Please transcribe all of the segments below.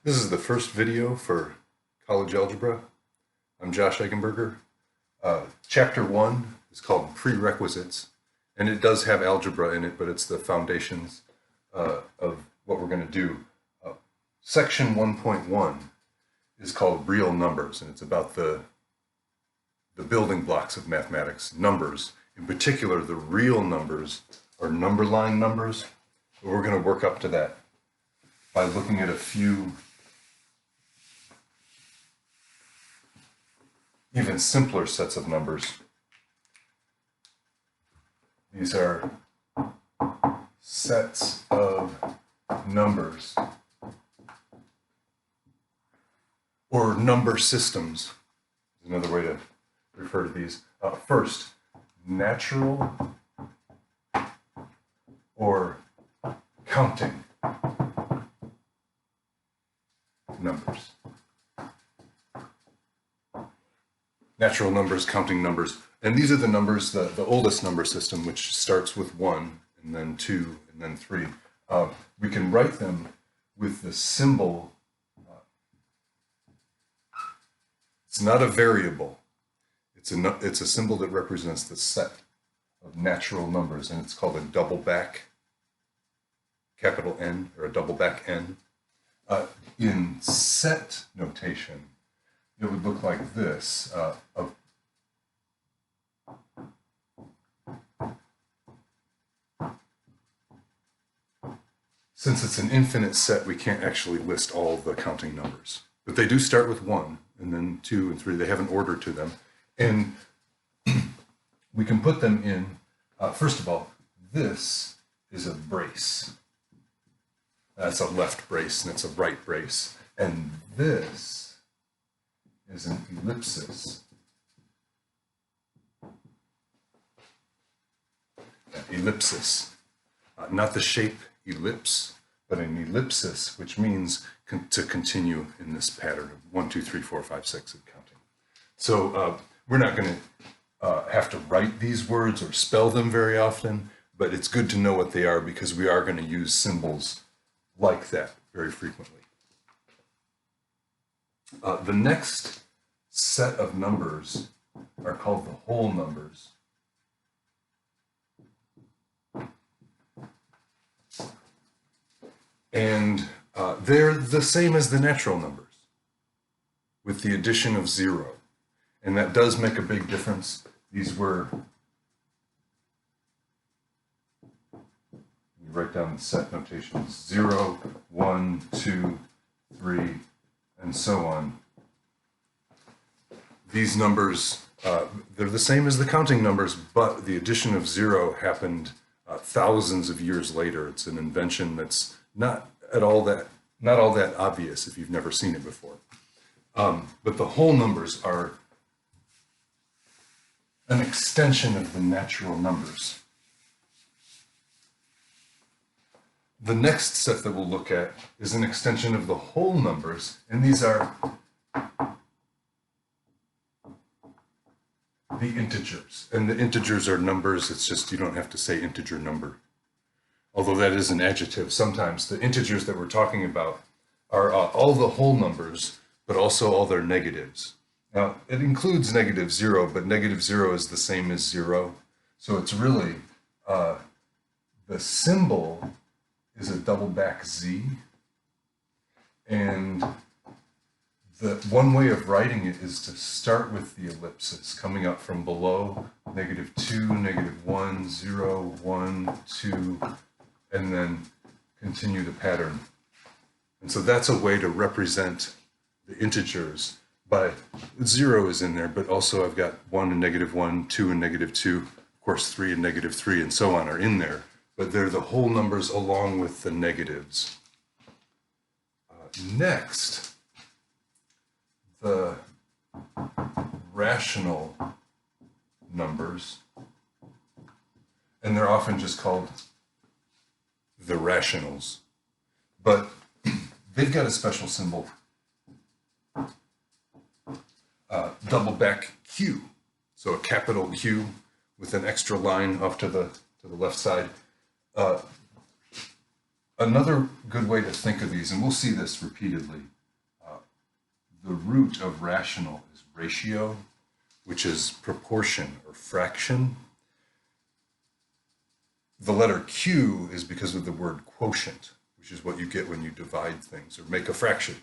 This is the first video for college algebra. I'm Josh Eggenberger. Chapter 1 is called Prerequisites, and it does have algebra in it, but it's the foundations of what we're going to do. Section 1.1 is called Real Numbers, and it's about the building blocks of mathematics, numbers. In particular, the real numbers are number line numbers. But we're going to work up to that by looking at a few even simpler sets of numbers. These are sets of numbers, or number systems is another way to refer to these. First, natural or counting numbers. Natural numbers, counting numbers. And these are the numbers, the oldest number system, which starts with 1, and then 2, and then 3. We can write them with the symbol. It's not a variable. It's a symbol that represents the set of natural numbers, and it's called a double back, capital N, or a double back N. In set notation, it would look like this. Since it's an infinite set, we can't actually list all the counting numbers. But they do start with 1, and then 2 and 3. They have an order to them. And we can put them in, first of all, this is a brace. That's a left brace, and it's a right brace. And this is an ellipsis. An ellipsis. Not the shape ellipse, but an ellipsis, which means to continue in this pattern of 1, 2, 3, 4, 5, 6 and counting. So we're not going to have to write these words or spell them very often, but it's good to know what they are because we are going to use symbols like that very frequently. The next set of numbers are called the whole numbers. And they're the same as the natural numbers, with the addition of 0. And that does make a big difference. These were, we write down the set notations, 0, 1, 2, 3, and so on. These numbers, they're the same as the counting numbers, but the addition of 0 happened thousands of years later. It's an invention that's not all that obvious if you've never seen it before. But the whole numbers are an extension of the natural numbers. The next set that we'll look at is an extension of the whole numbers, and these are the integers. And the integers are numbers. It's just you don't have to say integer number. Although that is an adjective. Sometimes the integers that we're talking about are all the whole numbers, but also all their negatives. Now, it includes -0, but -0 is the same as 0. So it's really, the symbol is a double back Z. And the one way of writing it is to start with the ellipsis, coming up from below, -2, -1, 0, 1, 2, and then continue the pattern. And so that's a way to represent the integers. By 0 is in there, but also I've got 1 and -1, 2 and -2, of course 3 and -3, and so on are in there. But they're the whole numbers along with the negatives. Next, the rational numbers, and they're often just called the rationals, but they've got a special symbol, double back Q. So a capital Q with an extra line off to the left side. Another good way to think of these, and we'll see this repeatedly, the root of rational is ratio, which is proportion or fraction. The letter Q is because of the word quotient, which is what you get when you divide things or make a fraction.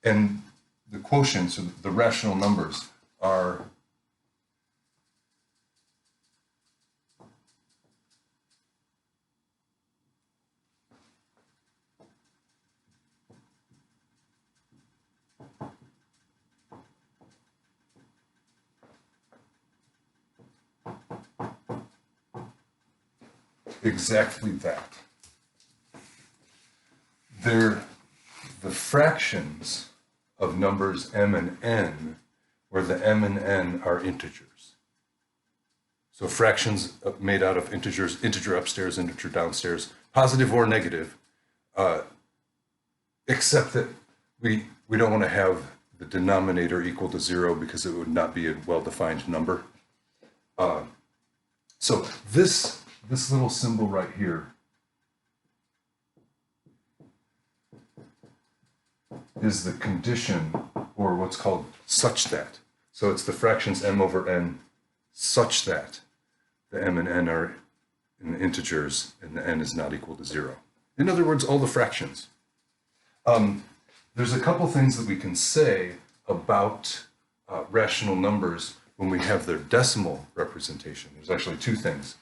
And the quotients, or the rational numbers, are exactly that. They're the fractions of numbers m and n, where the m and n are integers. So fractions made out of integers, integer upstairs, integer downstairs, positive or negative, except that we don't want to have the denominator equal to 0 because it would not be a well-defined number. So this little symbol right here is the condition, or what's called such that. So it's the fractions m over n such that the m and n are in the integers and the n is not equal to 0. In other words, all the fractions. There's a couple things that we can say about rational numbers when we have their decimal representation. There's actually two things.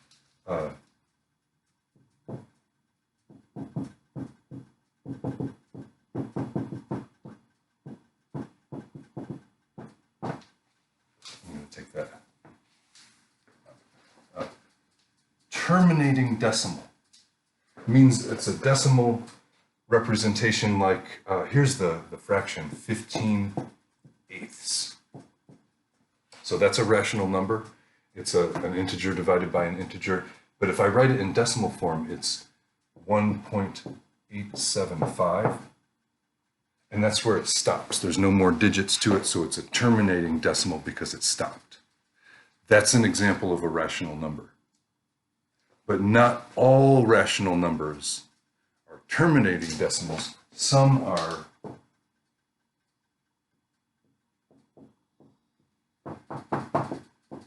Terminating decimal means it's a decimal representation like, here's the fraction, 15/8. So that's a rational number. It's an integer divided by an integer. But if I write it in decimal form, it's 1.875. And that's where it stops. There's no more digits to it, so it's a terminating decimal because it stopped. That's an example of a rational number. But not all rational numbers are terminating decimals. Some are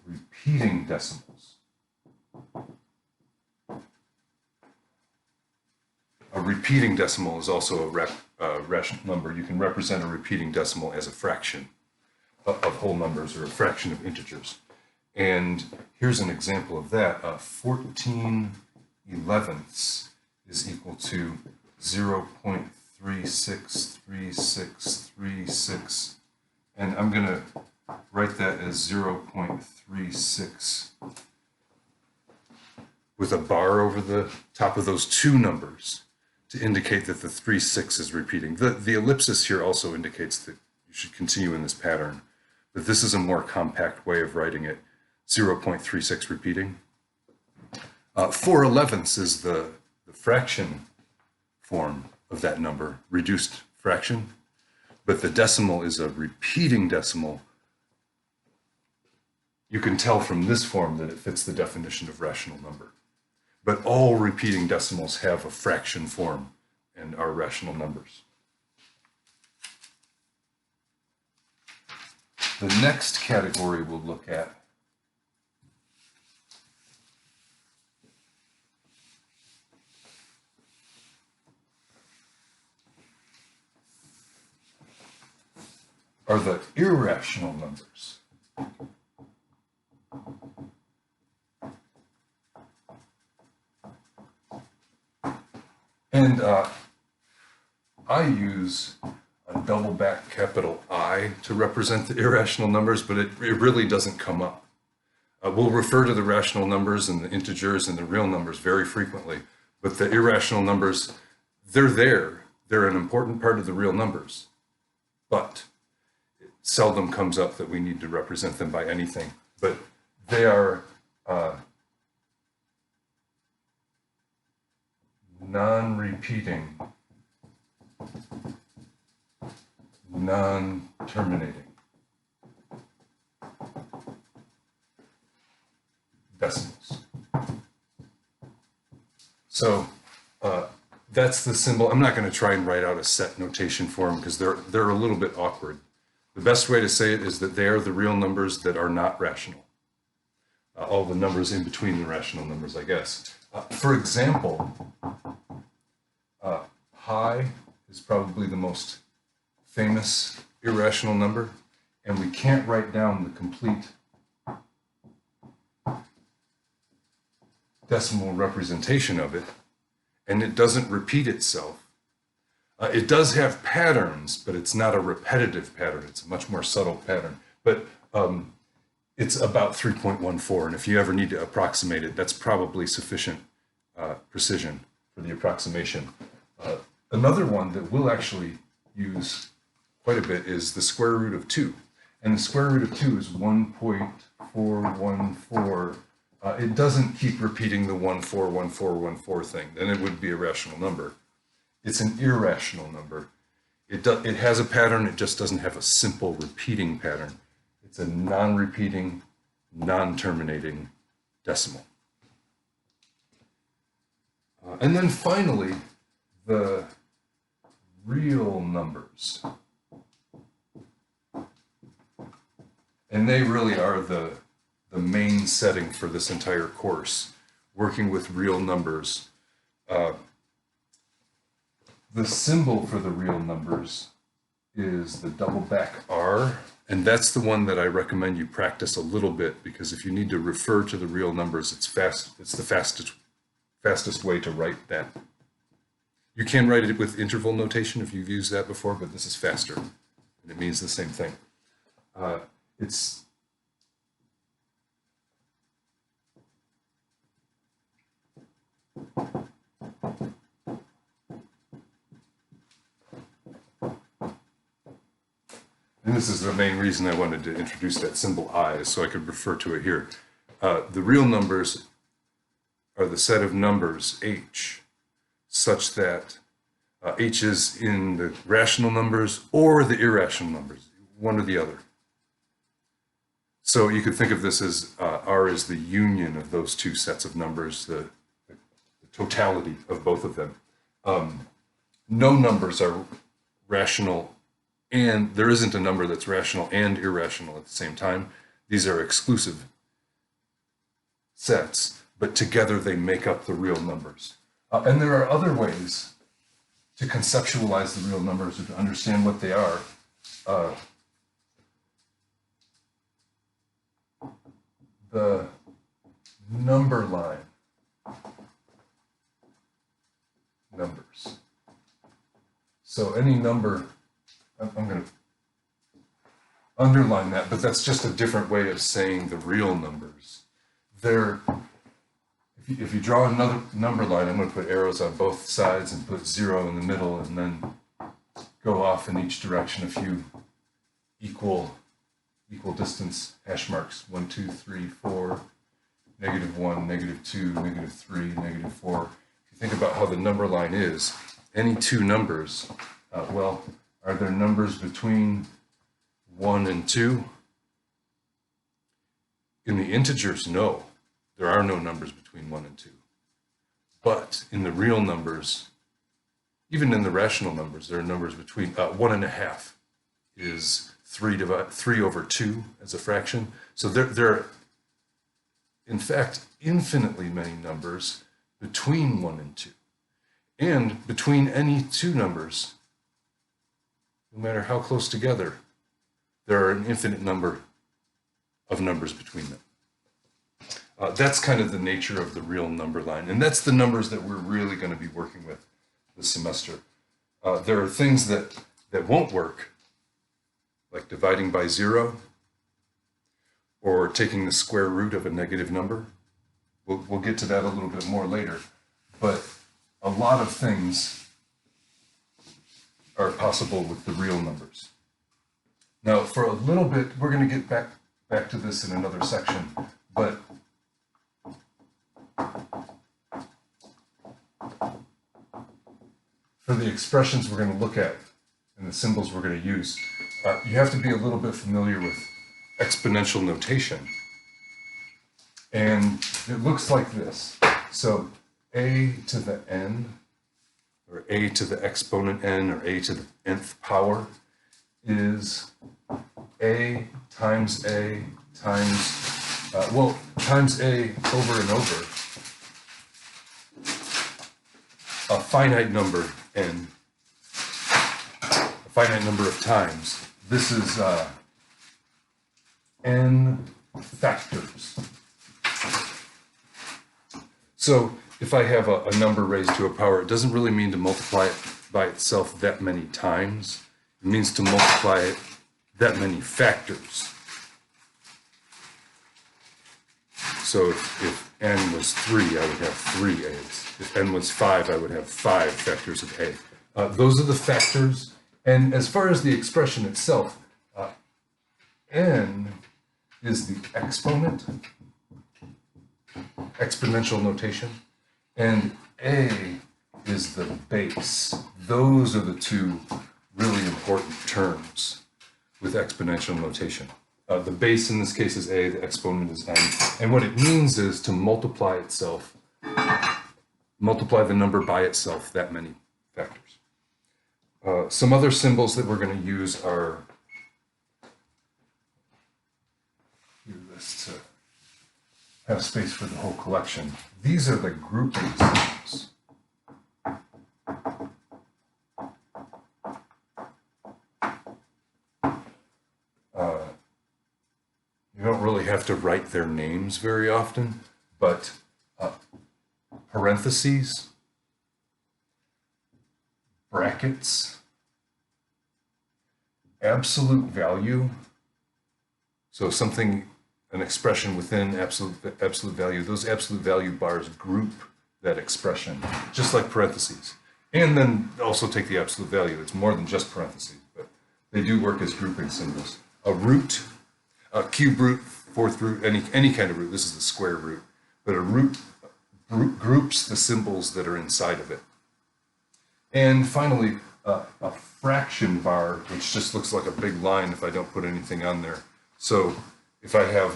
repeating decimals. A repeating decimal is also a rational number. You can represent a repeating decimal as a fraction of whole numbers or a fraction of integers. And here's an example of that. 14/11 is equal to 0.363636. And I'm going to write that as 0.36 with a bar over the top of those two numbers to indicate that the 36 is repeating. The ellipsis here also indicates that you should continue in this pattern, but this is a more compact way of writing it. 0.36 repeating. 4/11 is the fraction form of that number, reduced fraction, but the decimal is a repeating decimal. You can tell from this form that it fits the definition of rational number. But all repeating decimals have a fraction form and are rational numbers. The next category we'll look at are the irrational numbers. And I use a double back capital I to represent the irrational numbers, but it really doesn't come up. We'll refer to the rational numbers and the integers and the real numbers very frequently, but the irrational numbers, they're there. They're an important part of the real numbers, but it seldom comes up that we need to represent them by anything. But they are non-repeating, non-terminating decimals. So that's the symbol. I'm not going to try and write out a set notation for them because they're a little bit awkward. The best way to say it is that they are the real numbers that are not rational. All the numbers in between the rational numbers, I guess. For example, pi is probably the most famous irrational number, and we can't write down the complete decimal representation of it, and it doesn't repeat itself. It does have patterns, but it's not a repetitive pattern. It's a much more subtle pattern. But it's about 3.14, and if you ever need to approximate it, that's probably sufficient precision for the approximation. Another one that we'll actually use quite a bit is the square root of 2. And the square root of 2 is 1.414. It doesn't keep repeating the 141414 thing. Then it would be a rational number. It's an irrational number. It has a pattern, it just doesn't have a simple repeating pattern. It's a non-repeating, non-terminating decimal. And then finally, the real numbers. And they really are the main setting for this entire course, working with real numbers. The symbol for the real numbers is the double back R, and that's the one that I recommend you practice a little bit, because if you need to refer to the real numbers, it's the fastest way to write that. You can write it with interval notation if you've used that before, but this is faster, and it means the same thing. And this is the main reason I wanted to introduce that symbol I, so I could refer to it here. The real numbers are the set of numbers H, such that H is in the rational numbers or the irrational numbers, one or the other. So you could think of this as R is the union of those two sets of numbers, the totality of both of them. No numbers are rational, and there isn't a number that's rational and irrational at the same time. These are exclusive sets, but together they make up the real numbers. And there are other ways to conceptualize the real numbers or to understand what they are. The number line numbers. So any number, I'm going to underline that, but that's just a different way of saying the real numbers. If you draw another number line, I'm going to put arrows on both sides and put 0 in the middle, and then go off in each direction a few equal distance hash marks. 1, 2, 3, 4, -1, -2, -3, -4. If you think about how the number line is, any two numbers, well, are there numbers between 1 and 2? In the integers, no. There are no numbers between 1 and 2. But in the real numbers, even in the rational numbers, there are numbers between 1.5 is 3 over 2 as a fraction. So there are, in fact, infinitely many numbers between 1 and 2. And between any two numbers, no matter how close together, there are an infinite number of numbers between them. That's kind of the nature of the real number line. And that's the numbers that we're really going to be working with this semester. There are things that won't work, like dividing by 0 or taking the square root of a negative number. We'll get to that a little bit more later. But a lot of things are possible with the real numbers. Now, for a little bit, we're going to get back to this in another section, but for the expressions we're going to look at and the symbols we're going to use, you have to be a little bit familiar with exponential notation. And it looks like this. So a to the n, or a to the exponent n, or a to the nth power, is A times times A over and over, a finite number n, a finite number of times. This is n factors. So if I have a number raised to a power, it doesn't really mean to multiply it by itself that many times. It means to multiply it that many factors. So if n was 3, I would have 3 a's. If n was 5, I would have 5 factors of a. Those are the factors. And as far as the expression itself, n is the exponent, exponential notation, and a is the base. Those are the two really important terms with exponential notation. The base in this case is a, the exponent is n, and what it means is to multiply itself, multiply the number by itself that many factors. Some other symbols that we're going to use are, do this to have space for the whole collection. These are the grouping symbols. You don't really have to write their names very often, but parentheses, brackets, absolute value, so something, an expression within absolute value, those absolute value bars group that expression, just like parentheses. And then also take the absolute value. It's more than just parentheses, but they do work as grouping symbols. A root, a cube root, fourth root, any kind of root. This is the square root. But a root groups the symbols that are inside of it. And finally, a fraction bar, which just looks like a big line if I don't put anything on there. So if I have,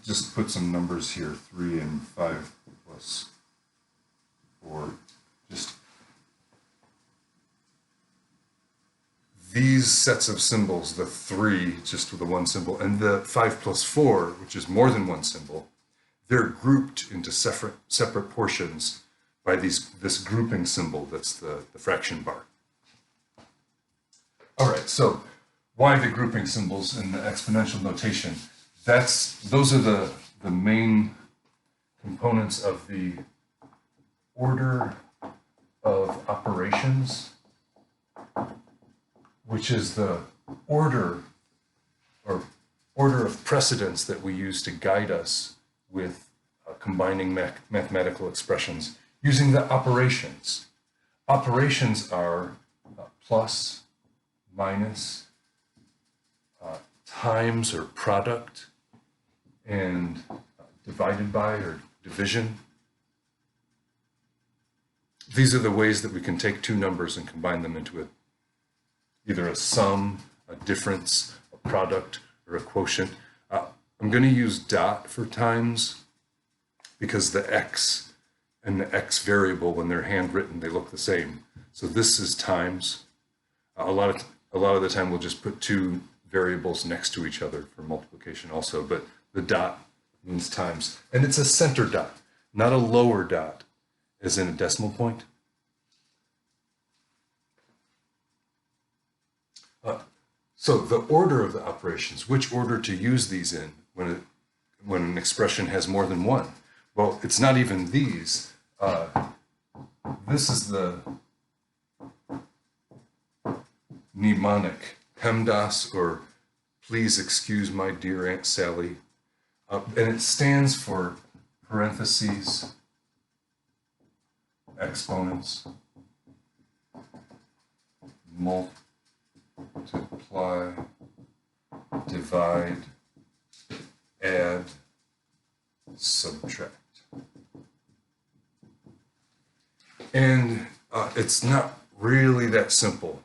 just put some numbers here, 3 and 5 plus 4, just these sets of symbols, the 3, just with the one symbol, and the 5 plus 4, which is more than one symbol, they're grouped into separate portions by this grouping symbol that's the fraction bar. All right, so why the grouping symbols in the exponential notation? Those are the main components of the order of operations, which is the order of precedence that we use to guide us with combining mathematical expressions using the operations. Operations are plus, minus, times or product, and divided by or division. These are the ways that we can take two numbers and combine them into either a sum, a difference, a product, or a quotient. I'm going to use dot for times because the x and the x variable, when they're handwritten, they look the same. So this is times. A lot of the time we'll just put two variables next to each other for multiplication also, but the dot means times. And it's a center dot, not a lower dot, as in a decimal point. So the order of the operations, which order to use these in when an expression has more than one? Well, it's not even these. This is the mnemonic, PEMDAS, or please excuse my dear Aunt Sally. And it stands for parentheses, exponents, multiply, divide, add, subtract. And it's not really that simple,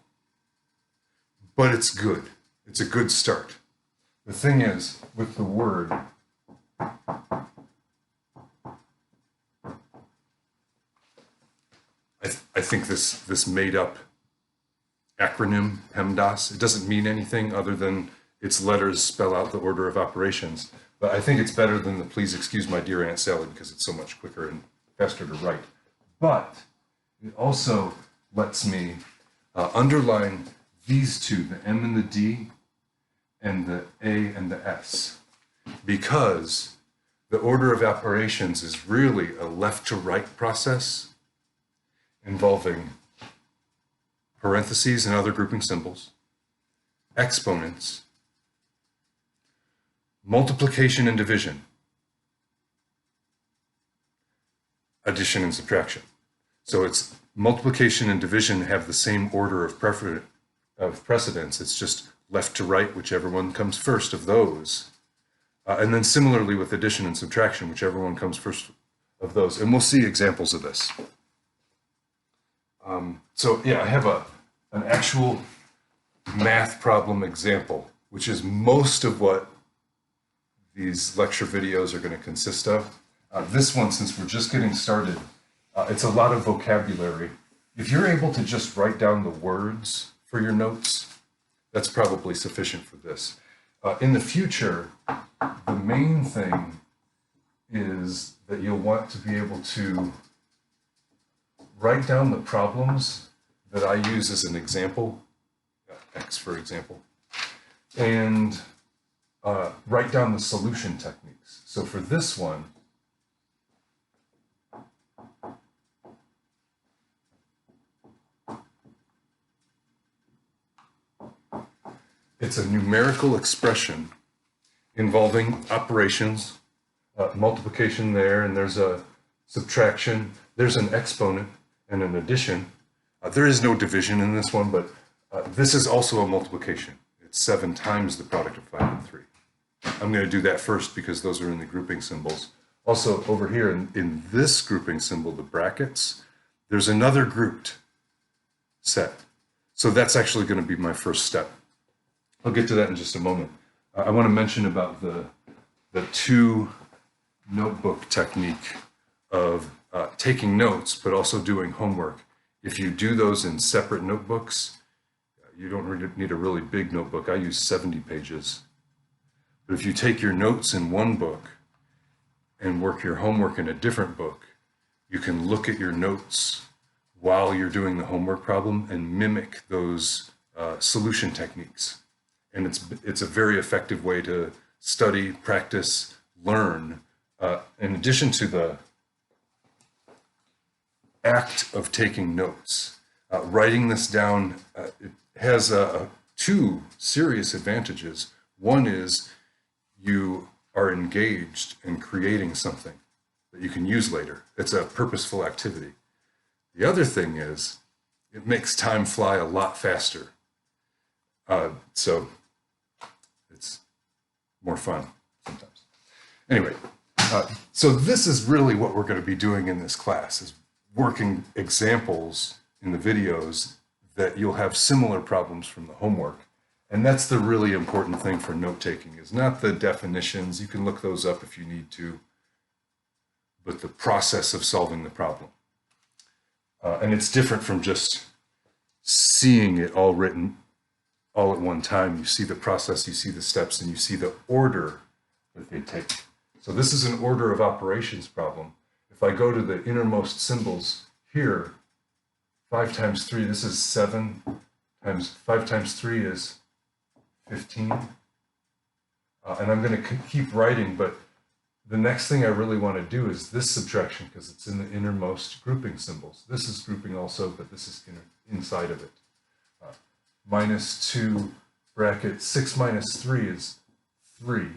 but it's good. It's a good start. The thing is, with the word, I think this made up acronym PEMDAS. It doesn't mean anything other than its letters spell out the order of operations. But I think it's better than the please excuse my dear Aunt Sally because it's so much quicker and faster to write. But it also lets me underline these two, the M and the D, and the A and the S, because the order of operations is really a left to right process involving parentheses and other grouping symbols, exponents, multiplication and division, addition and subtraction. So it's multiplication and division have the same order of precedence. It's just left to right, whichever one comes first of those. And then similarly with addition and subtraction, whichever one comes first of those. And we'll see examples of this. So yeah, I have an actual math problem example, which is most of what these lecture videos are going to consist of. This one, since we're just getting started, it's a lot of vocabulary. If you're able to just write down the words for your notes, that's probably sufficient for this. In the future, the main thing is that you'll want to be able to write down the problems that I use as an example, X for example, and write down the solution techniques. So for this one, it's a numerical expression involving operations, multiplication there, and there's a subtraction, there's an exponent and an addition. There is no division in this one, but this is also a multiplication. It's 7 times the product of 5 and 3. I'm going to do that first because those are in the grouping symbols. Also over here in this grouping symbol, the brackets, there's another grouped set. So that's actually going to be my first step. I'll get to that in just a moment. I want to mention about the 2 notebook technique of taking notes, but also doing homework. If you do those in separate notebooks, you don't really need a really big notebook. I use 70 pages. But if you take your notes in one book and work your homework in a different book, you can look at your notes while you're doing the homework problem and mimic those solution techniques. And it's a very effective way to study, practice, learn. In addition to the act of taking notes, writing this down, it has 2 serious advantages. One is you are engaged in creating something that you can use later. It's a purposeful activity. The other thing is it makes time fly a lot faster. So it's more fun sometimes. Anyway, so this is really what we're going to be doing in this class, is working examples in the videos that you'll have similar problems from the homework. And that's the really important thing for note-taking, is not the definitions. You can look those up if you need to, but the process of solving the problem. And it's different from just seeing it all written all at one time. You see the process, you see the steps, and you see the order that they take. So this is an order of operations problem. If I go to the innermost symbols here, 5 times 3, this is 7 times 5 times 3 is 15. And I'm going to keep writing, but the next thing I really want to do is this subtraction, because it's in the innermost grouping symbols. This is grouping also, but this is inside of it. Minus 2 bracket 6 minus 3 is 3.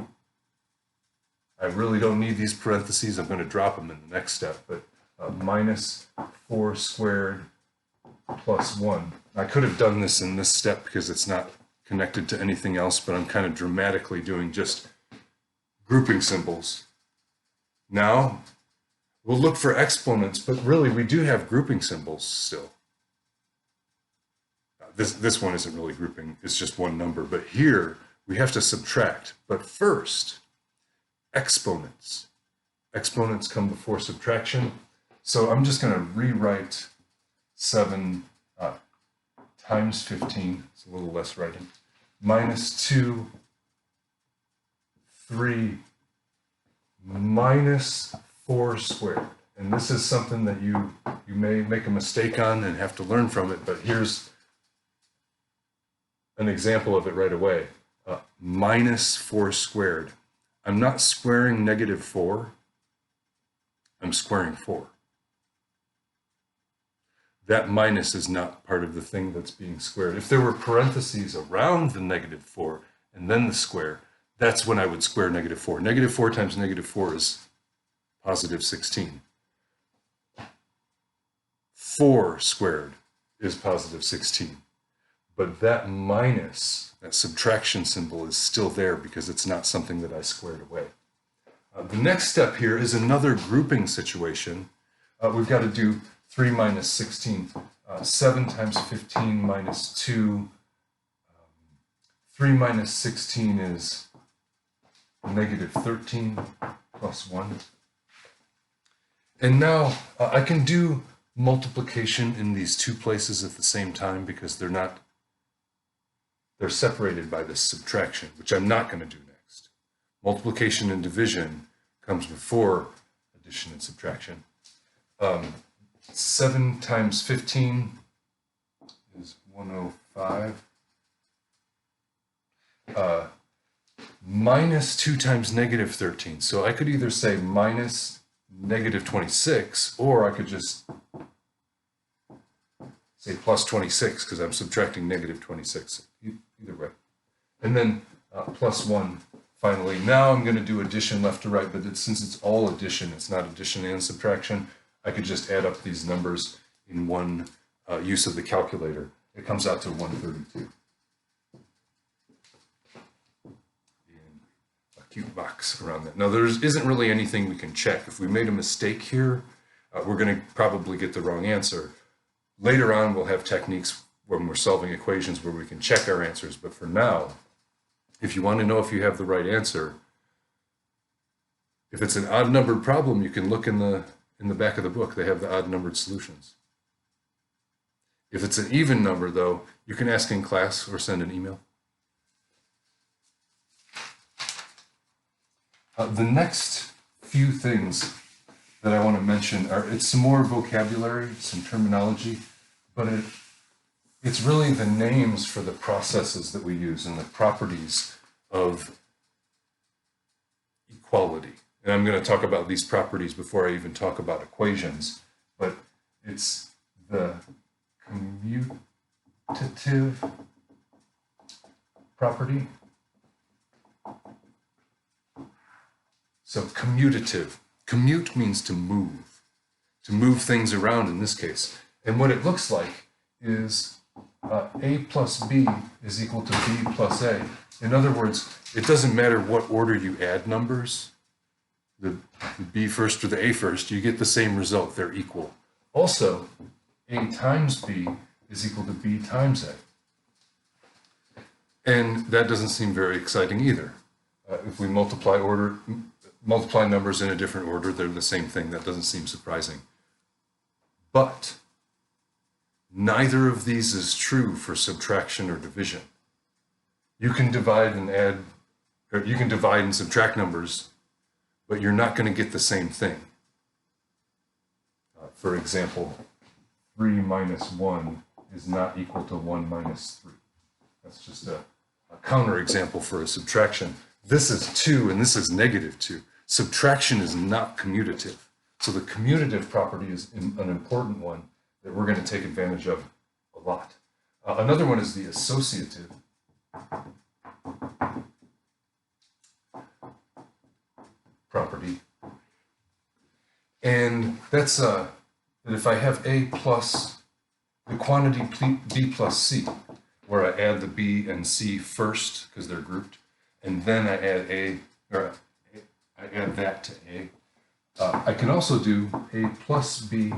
I really don't need these parentheses. I'm going to drop them in the next step, but minus 4 squared plus 1. I could have done this in this step because it's not connected to anything else, but I'm kind of dramatically doing just grouping symbols. Now, we'll look for exponents, but really we do have grouping symbols still. This one isn't really grouping, it's just one number, but here we have to subtract. But first, exponents. Exponents come before subtraction. So I'm just going to rewrite 7 times 15, it's a little less writing, minus 2, 3, minus 4 squared. And this is something that you may make a mistake on and have to learn from it, but here's an example of it right away. Minus 4 squared. I'm not squaring negative 4, I'm squaring 4. That minus is not part of the thing that's being squared. If there were parentheses around the negative 4 and then the square, that's when I would square negative 4. Negative 4 times negative 4 is positive 16. 4 squared is positive 16. But that minus, that subtraction symbol, is still there because it's not something that I squared away. The next step here is another grouping situation. We've got to do 3 minus 16. 7 times 15 minus 2. 3 minus 16 is negative 13 plus 1. And now I can do multiplication in these two places at the same time because they're separated by this subtraction, which I'm not going to do next. Multiplication and division comes before addition and subtraction. 7 times 15 is 105. Minus 2 times negative 13. So I could either say minus negative 26, or I could just say plus 26 because I'm subtracting negative 26. Either way. And then plus 1 finally. Now I'm going to do addition left to right, but since it's all addition, it's not addition and subtraction, I could just add up these numbers in one use of the calculator. It comes out to 132. Cute box around that. Now there isn't really anything we can check. If we made a mistake here, we're going to probably get the wrong answer. Later on we'll have techniques when we're solving equations where we can check our answers, but for now, if you want to know if you have the right answer, if it's an odd numbered problem, you can look in the back of the book. They have the odd numbered solutions. If it's an even number though, you can ask in class or send an email. The next few things that I want to mention it's some more vocabulary, some terminology, but it's really the names for the processes that we use and the properties of equality. And I'm going to talk about these properties before I even talk about equations, but it's the commutative property. So commutative. Commute means to move things around in this case. And what it looks like is A plus B is equal to B plus A. In other words, it doesn't matter what order you add numbers, the B first or the A first, you get the same result, they're equal. Also, A times B is equal to B times A. And that doesn't seem very exciting either. If we multiply numbers in a different order, they're the same thing. That doesn't seem surprising. But neither of these is true for subtraction or division. You can divide and add, or you can divide and subtract numbers, but you're not going to get the same thing. For example, 3 minus 1 is not equal to 1 minus 3. That's just a counterexample for a subtraction. This is 2 and this is negative 2. Subtraction is not commutative. So the commutative property is an important one that we're going to take advantage of a lot. Another one is the associative property. And that's that if I have A plus the quantity B plus C, where I add the B and C first because they're grouped, and then I add that to A. I can also do A plus B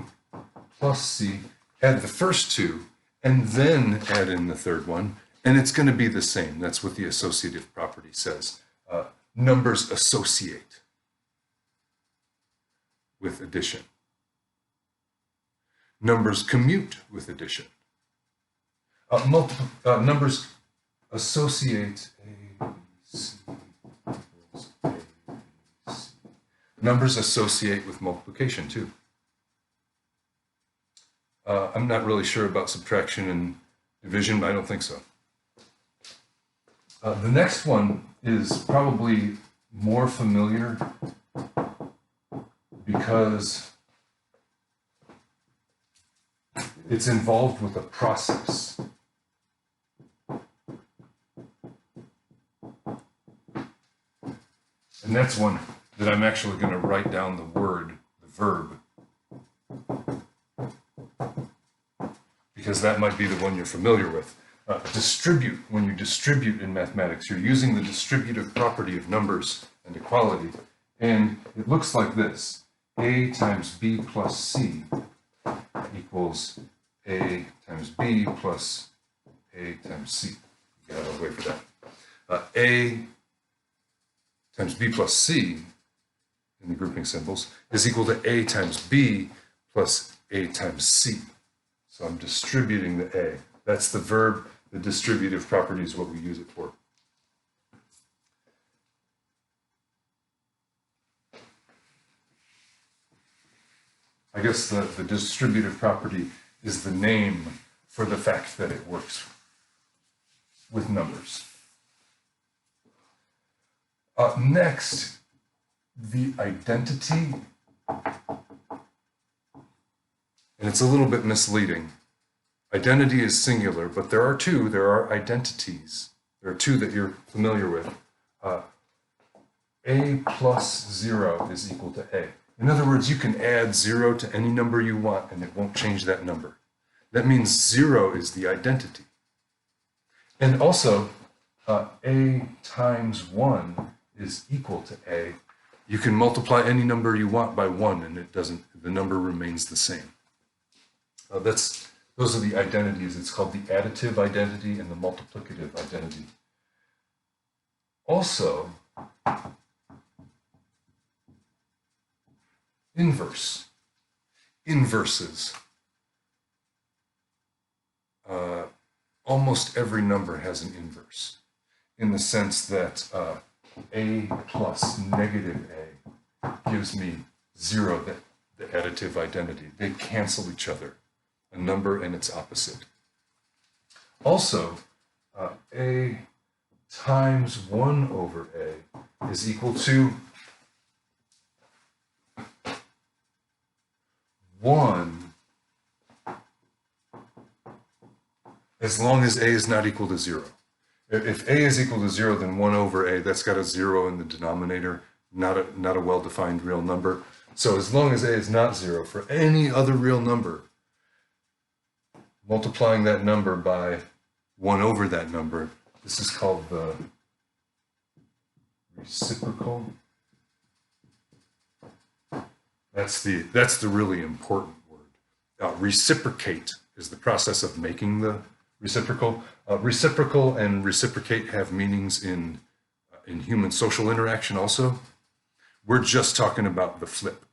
plus C, add the first two, and then add in the third one, and it's going to be the same. That's what the associative property says. Numbers associate with addition. Numbers commute with addition. Numbers associate A, B, C equals A, B, C. Numbers associate with multiplication too. I'm not really sure about subtraction and division, but I don't think so. The next one is probably more familiar because it's involved with a process. And that's one that I'm actually going to write down the word, the verb, because that might be the one you're familiar with. Distribute, when you distribute in mathematics, you're using the distributive property of numbers and equality, and it looks like this. A times B plus C equals A times B plus A times C. You gotta wait for that. A times B plus C, in the grouping symbols, is equal to A times B plus A times C. So I'm distributing the A. That's the verb. The distributive property is what we use it for. I guess the distributive property is the name for the fact that it works with numbers. Next, the identity. And it's a little bit misleading. Identity is singular, but there are two. There are identities. There are two that you're familiar with. A plus 0 is equal to A. In other words, you can add 0 to any number you want, and it won't change that number. That means 0 is the identity. And also, A times 1 is equal to A. You can multiply any number you want by 1, and the number remains the same. Those are the identities. It's called the additive identity and the multiplicative identity. Also, inverse. Inverses. Almost every number has an inverse, in the sense that A plus negative A gives me 0, the additive identity. They cancel each other. A number and its opposite. Also, A times 1 over A is equal to 1 as long as A is not equal to 0. If A is equal to 0, then 1 over A, that's got a 0 in the denominator, not a well-defined real number. So as long as A is not 0, for any other real number, multiplying that number by 1 over that number, this is called the reciprocal. That's the really important word. Reciprocate is the process of making the reciprocal. Reciprocal and reciprocate have meanings in human social interaction also. We're just talking about the flip.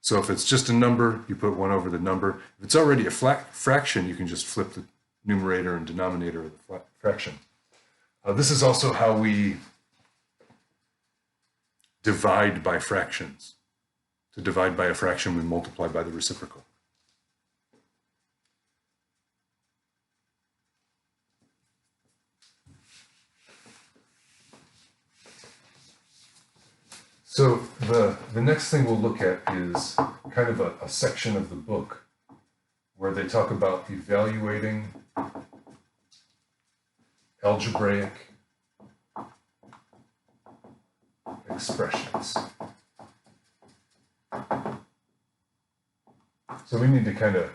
So if it's just a number, you put 1 over the number. If it's already a fraction, you can just flip the numerator and denominator of the fraction. This is also how we divide by fractions. To divide by a fraction, we multiply by the reciprocal. So the next thing we'll look at is kind of a section of the book where they talk about evaluating algebraic expressions. So we need to kind of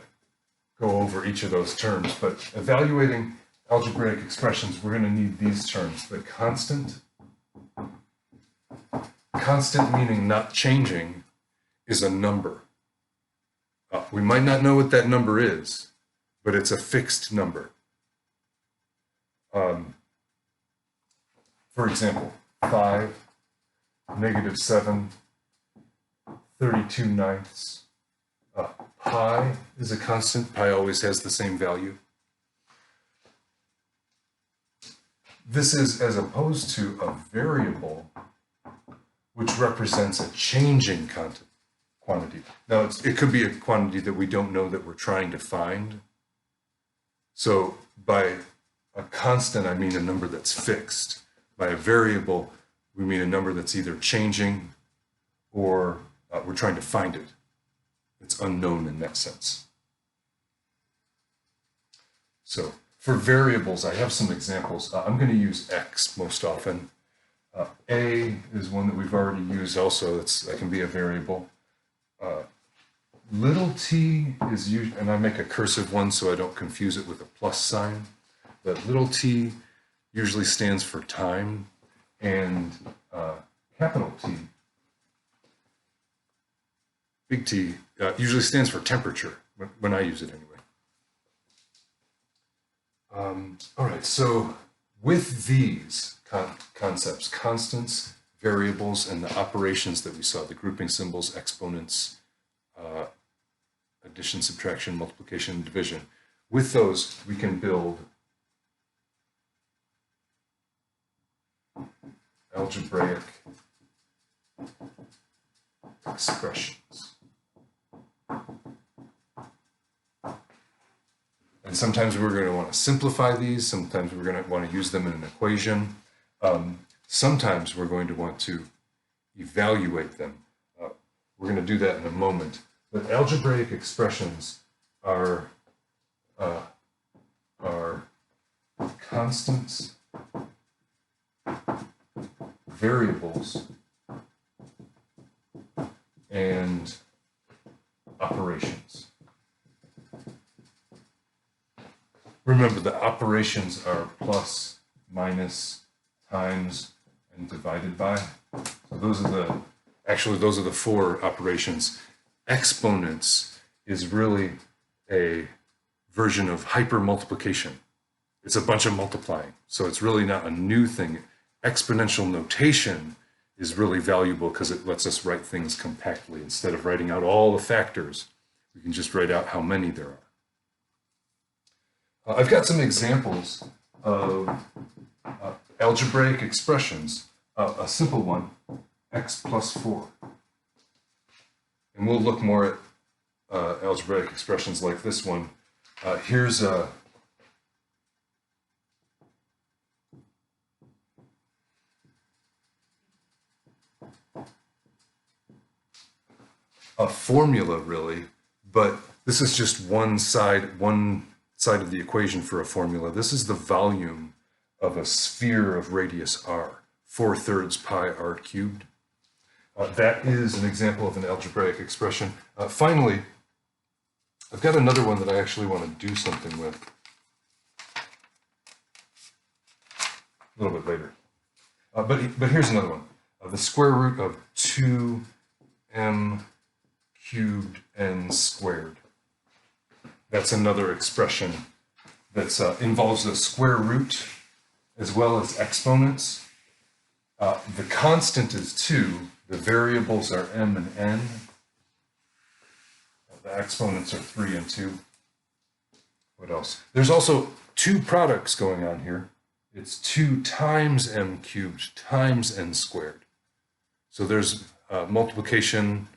go over each of those terms, but evaluating algebraic expressions, we're going to need these terms. The constant meaning not changing, is a number. We might not know what that number is, but it's a fixed number. For example, 5, -7, 32/9. Pi is a constant. Pi always has the same value. This is as opposed to a variable, which represents a changing quantity. Now, it could be a quantity that we don't know that we're trying to find. So by a constant, I mean a number that's fixed. By a variable, we mean a number that's either changing or we're trying to find it. It's unknown in that sense. So for variables, I have some examples. I'm going to use x most often. A is one that we've already used also. That can be a variable. Little t is used, and I make a cursive one so I don't confuse it with a plus sign. But little t usually stands for time, and capital T, big T, usually stands for temperature when I use it anyway. All right, so with these concepts, constants, variables, and the operations that we saw, the grouping symbols, exponents, addition, subtraction, multiplication, and division, with those we can build algebraic expressions. And sometimes we're going to want to simplify these, sometimes we're going to want to use them in an equation. Sometimes we're going to want to evaluate them. We're going to do that in a moment. But algebraic expressions are constants, variables, and operations. Remember, the operations are plus, minus, times, and divided by. So those are the four operations. Exponents is really a version of hypermultiplication. It's a bunch of multiplying. So it's really not a new thing. Exponential notation is really valuable because it lets us write things compactly. Instead of writing out all the factors, we can just write out how many there are. I've got some examples of algebraic expressions. A simple one, x plus 4. And we'll look more at algebraic expressions like this one. Here's a formula, really, but this is just one side of the equation for a formula. This is the volume of a sphere of radius r, 4/3 pi r cubed. That is an example of an algebraic expression. Finally, I've got another one that I actually want to do something with a little bit later. But here's another one. The square root of 2m cubed n squared. That's another expression that involves a square root as well as exponents. The constant is 2. The variables are m and n. The exponents are 3 and 2. What else? There's also two products going on here. It's 2 times m cubed times n squared. So there's multiplication,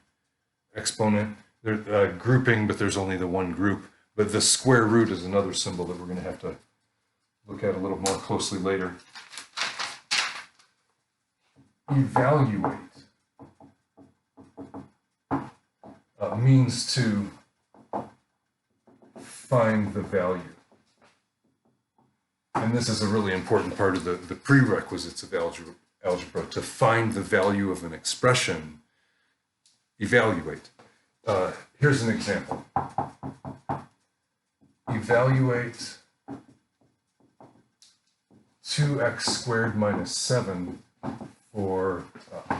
exponent, grouping, but there's only the one group. But the square root is another symbol that we're going to have to look at a little more closely later. Evaluate means to find the value. And this is a really important part of the prerequisites of algebra. To find the value of an expression, evaluate. Here's an example. Evaluate 2x squared minus 7 for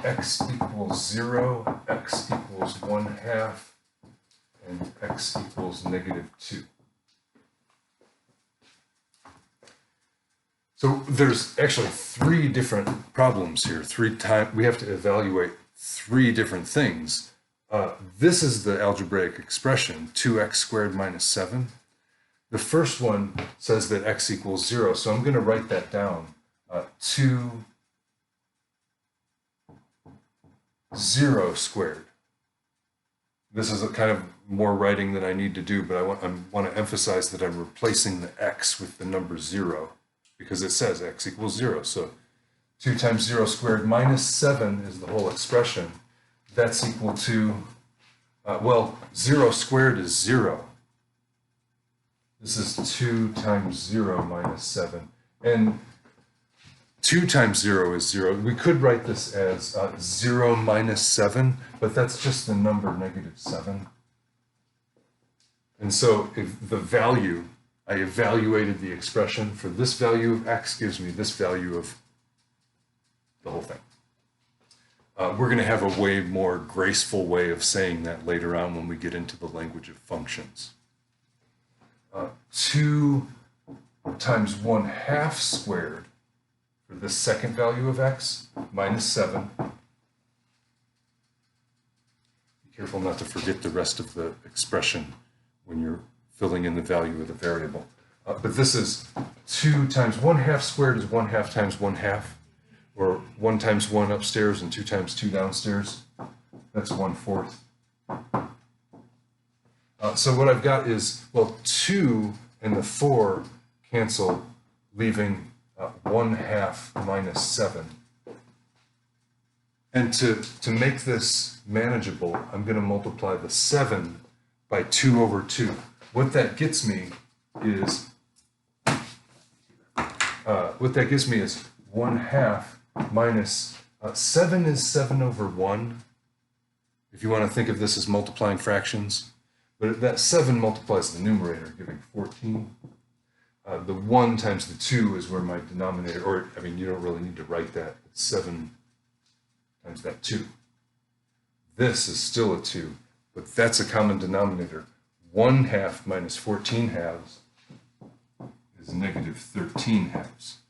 x equals 0, x equals 1/2, and x equals -2. So there's actually 3 different problems here. We have to evaluate 3 different things. This is the algebraic expression, 2x squared minus 7. The first one says that x equals 0, so I'm going to write that down. 2 0 squared. This is a kind of more writing than I need to do, but I want to emphasize that I'm replacing the x with the number 0 because it says x equals 0. So 2 times 0 squared minus 7 is the whole expression. That's equal to, well, 0 squared is 0. This is 2 times 0 minus 7. And 2 times 0 is 0. We could write this as 0 minus 7, but that's just the number -7. And so if the value, I evaluated the expression for this value of x gives me this value of the whole thing. We're going to have a way more graceful way of saying that later on when we get into the language of functions. 2 times 1/2 squared for the second value of x, minus 7. Be careful not to forget the rest of the expression when you're filling in the value of the variable. But this is 2 times 1/2 squared is 1/2 times 1/2, or 1 times 1 upstairs and 2 times 2 downstairs. That's 1/4. So what I've got is, well, 2 and the 4 cancel, leaving 1/2 minus 7. And to make this manageable, I'm going to multiply the 7 by 2 over 2. What that gets me is 1/2 minus 7 is 7 over 1. If you want to think of this as multiplying fractions, but that 7 multiplies the numerator, giving 14. The 1 times the 2 is where my denominator, or I mean, you don't really need to write that. It's 7 times that 2. This is still a 2, but that's a common denominator. 1/2 minus 14/2 is -13/2.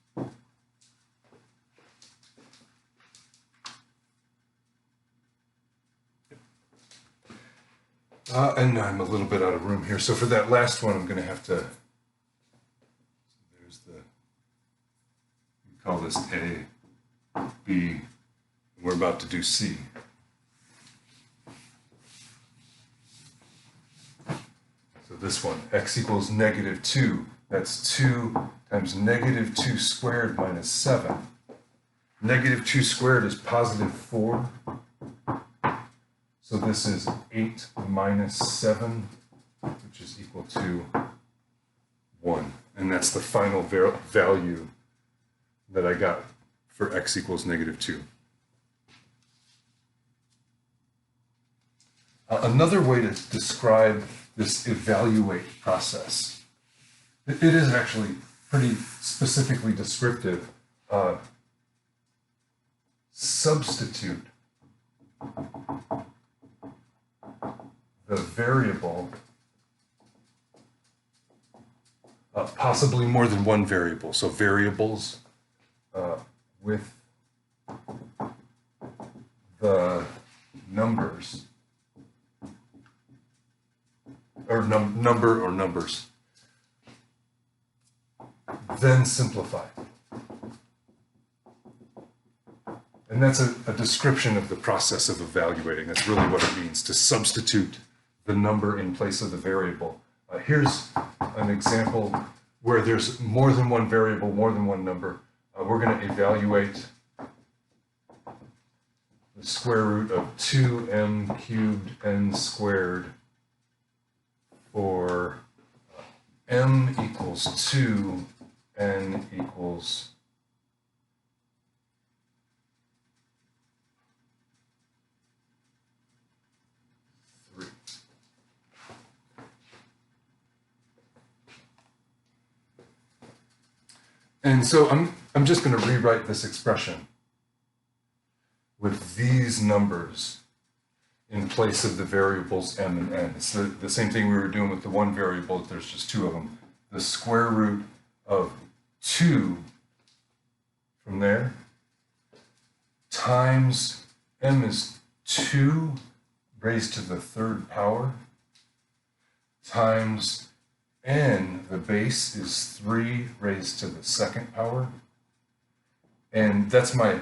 And I'm a little bit out of room here. So for that last one, I'm going to have to, there's the, we call this A, B, and we're about to do C. So this one, x equals -2. That's 2 times -2 squared minus 7. -2 squared is +4. So this is 8 minus 7, which is equal to 1. And that's the final value that I got for x equals -2. Another way to describe this evaluate process, it is actually pretty specifically descriptive. Substitute the variable, possibly more than one variable. So variables with the numbers, or number or numbers, then simplify. And that's a description of the process of evaluating. That's really what it means, to substitute the number in place of the variable. Here's an example where there's more than one variable, more than one number. We're going to evaluate the square root of 2m cubed n squared for m equals 2, n equals 3. And so I'm just going to rewrite this expression with these numbers in place of the variables m and n. It's the same thing we were doing with the one variable, if there's just two of them. The square root of 2 from there times m is 2 raised to the third power times n, the base is 3 raised to the second power, And that's my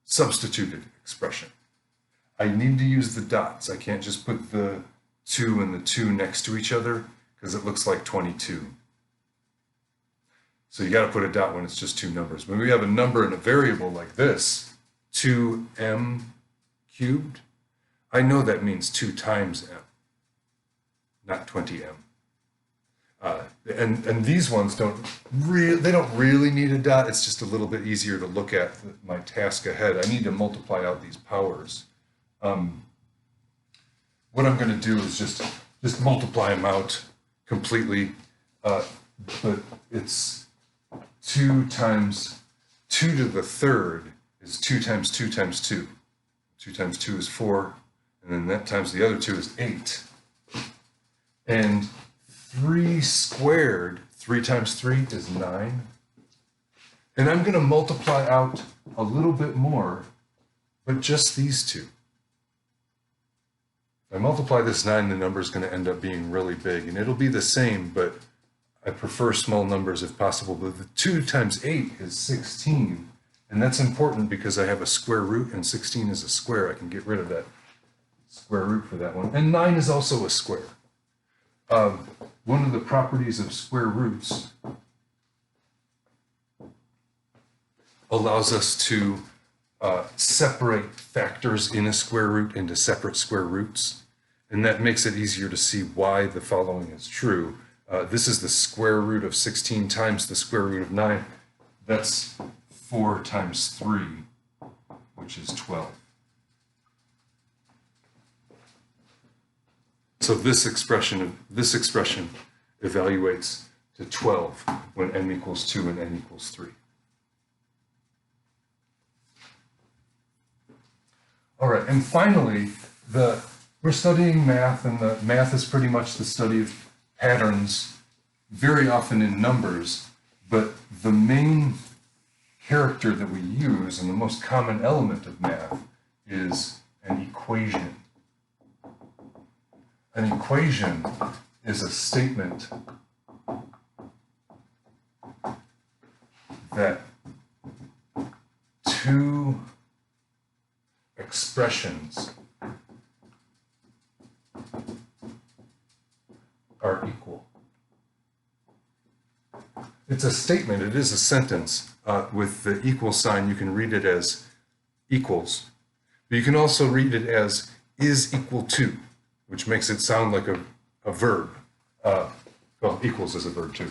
substituted expression. I need to use the dots. I can't just put the 2 and the 2 next to each other because it looks like 22. So you got to put a dot when it's just two numbers. When we have a number and a variable like this, 2m cubed, I know that means 2 times m, not 20m. And these ones don't really need a dot. It's just a little bit easier to look at my task ahead. I need to multiply out these powers. What I'm going to do is just multiply them out completely, but it's 2 times 2 to the third is 2 times 2 times 2. 2 times 2 is 4, and then that times the other 2 is 8. And 3 squared, 3 times 3 is 9. And I'm going to multiply out a little bit more, but just these two. If I multiply this 9, the number is going to end up being really big, and it'll be the same, but I prefer small numbers if possible. But the 2 times 8 is 16, and that's important because I have a square root, and 16 is a square. I can get rid of that square root for that one. And 9 is also a square. One of the properties of square roots allows us to separate factors in a square root into separate square roots, and that makes it easier to see why the following is true. This is the square root of 16 times the square root of 9. That's 4 times 3, which is 12. So this expression evaluates to 12 when m equals 2 and n equals 3. All right, and finally, we're studying math, and the math is pretty much the study of patterns, very often in numbers, but the main character that we use and the most common element of math is an equation. An equation is a statement that two expressions are equal. It's a statement, it is a sentence. With the equal sign, you can read it as equals, but you can also read it as is equal to, which makes it sound like a verb. Well, equals is a verb too.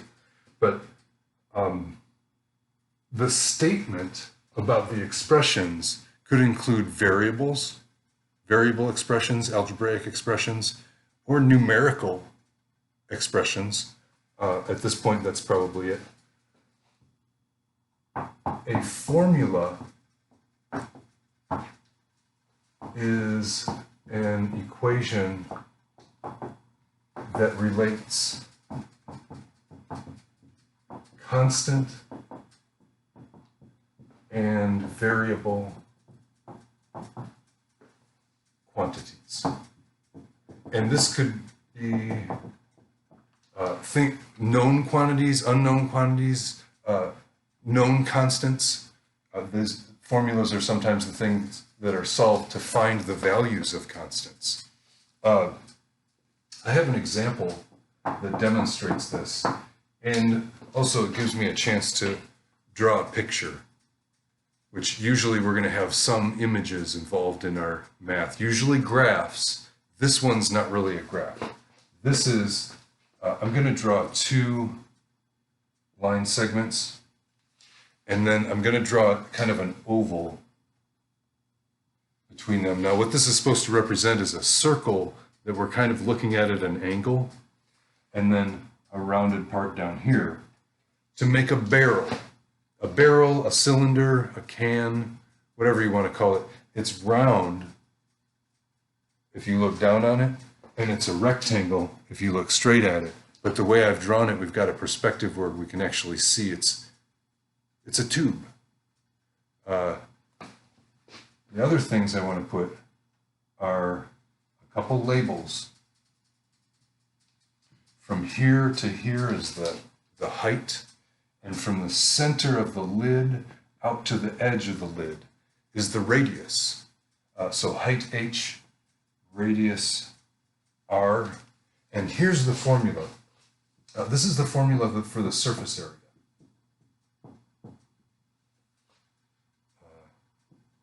But the statement about the expressions could include variables, variable expressions, algebraic expressions, or numerical expressions. At this point, that's probably it. A formula is an equation that relates constant and variable quantities. And this could be think known quantities, unknown quantities, known constants. These formulas are sometimes the things that are solved to find the values of constants. I have an example that demonstrates this, and also it gives me a chance to draw a picture, which usually we're going to have some images involved in our math, usually graphs. This one's not really a graph. This is, I'm going to draw 2 line segments, and then I'm going to draw kind of an oval between them. Now, what this is supposed to represent is a circle that we're kind of looking at an angle, and then a rounded part down here to make a barrel. A barrel, a cylinder, a can, whatever you want to call it. It's round if you look down on it, and it's a rectangle if you look straight at it. But the way I've drawn it, we've got a perspective where we can actually see it's a tube. The other things I want to put are a couple labels. From here to here is the height, And from the center of the lid out to the edge of the lid is the radius. So height h, radius r. And here's the formula. This is the formula for the surface area.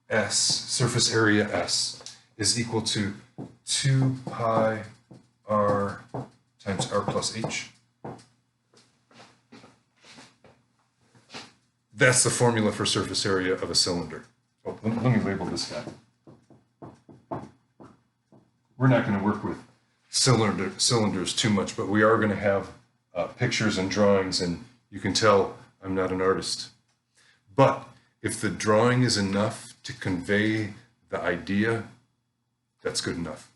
S, surface area S, is equal to 2 pi r times r plus h. That's the formula for surface area of a cylinder. Oh, let me label this guy. We're not going to work with cylinders too much, but we are going to have pictures and drawings, and you can tell I'm not an artist. But if the drawing is enough to convey the idea, that's good enough.